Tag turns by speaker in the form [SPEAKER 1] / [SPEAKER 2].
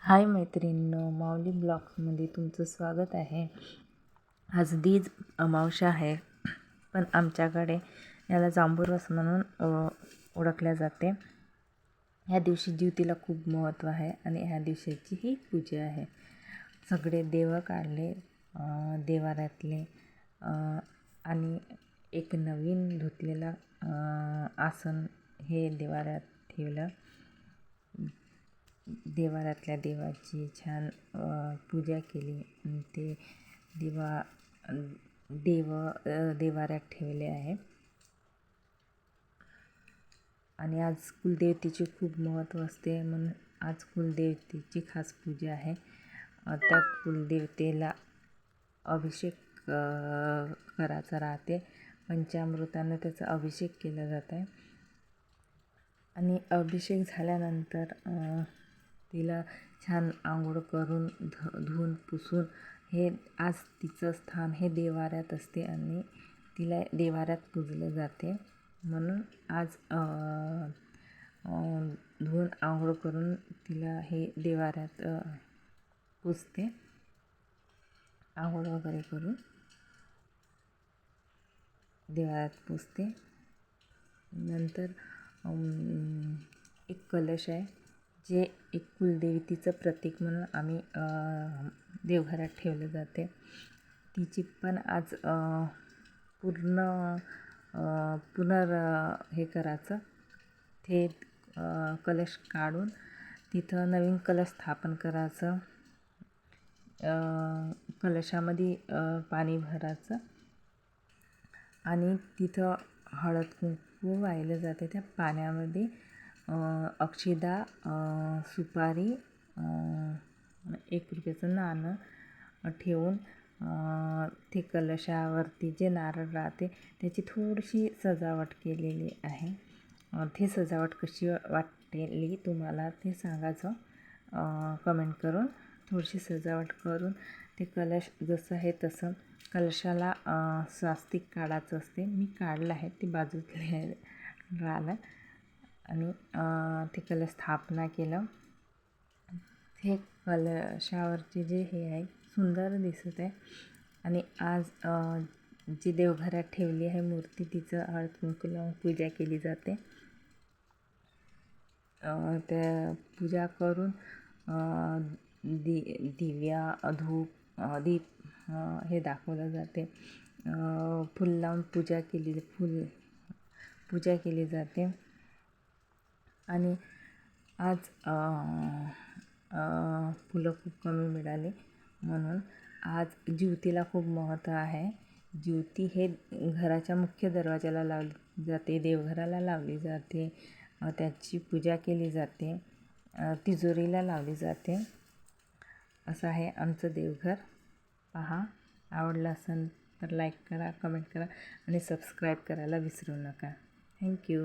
[SPEAKER 1] हाय मैत्रिणींनो, माऊली ब्लॉग्समध्ये तुमचं स्वागत आहे. आज दीज अमावस्या आहे, पण आमच्याकडे याला जांबूरवास म्हणून ओळखल्या जाते. ह्या दिवशी ज्योतीला खूप महत्त्व आहे आणि ह्या दिवसाची ही पूजा आहे. सगळे देव काढले देवाऱ्यातले आणि एक नवीन धुतलेला आसन हे देवाऱ्यात ठेवलं. देवाऱ्यातल्या देवाची छान पूजा केली. ते देवाऱ्यात ठेवले आहे. आणि आज कुलदेवतेचे खूप महत्त्व असते, म्हणून आज कुलदेवतेची खास पूजा आहे. त्या कुलदेवतेला अभिषेक करायचा राहते. पंचामृतानं त्याचा अभिषेक केला जात आहे. आणि अभिषेक झाल्यानंतर तिला छान आंघोळ करून धुवून पुसून हे आज तिचं स्थान हे देवाऱ्यात असते आणि तिला देवाऱ्यात पूजलं जाते. म्हणून आज धुवून आंघोळ करून तिला हे देवाऱ्यात पुजते. आंघोळ वगैरे करून देवाऱ्यात पुजते. नंतर एक कलश आहे, जे एक कुलदेवतेचं प्रतीक म्हणून आम्ही देवघरात ठेवलं जाते. तिची पण आज हे करायचं, ते कलश काढून तिथं नवीन कलश स्थापन करायचं. कलशामध्ये पाणी भरायचं आणि तिथं हळद कुंकू वाहिलं जाते. त्या पाण्यामध्ये अक्षदा, सुपारी, 1 रुपयाचं नाणं ठेवून ते कलशावरती जे नारळ राहते त्याची थोडीशी सजावट केलेली आहे. ती सजावट कशी वाटली तुम्हाला ते सांगायचं कमेंट करून. थोडीशी सजावट करून ते कलश जसं आहे तसं कलशाला स्वास्तिक काढायचं असते. मी काढलं आहे, ते बाजूला राहिलं आणि ते कलश स्थापना केलं. हे कलशावरचे जे हे आहे सुंदर दिसत आहे. आणि आज जी देवघरात ठेवली आहे मूर्ती, तिचं हळद कुंकू लावून पूजा केली जाते. त्या पूजा करून दिव्या, धूप, दीप हे दाखवलं जाते. फूल लावून पूजा केली जाते. आणि आज फुलं खूप कमी मिळाली, म्हणून आज ज्योतीला खूप महत्त्व आहे. ज्योती हे घराच्या मुख्य दरवाजाला लावली जाते, देवघराला लावली जाते, त्याची पूजा केली जाते, तिजोरीला लावली जाते. असं आहे आमचं देवघर. पहा, आवडलं असेल तर लाईक करा, कमेंट करा आणि सबस्क्राईब करायला विसरू नका. थँक्यू.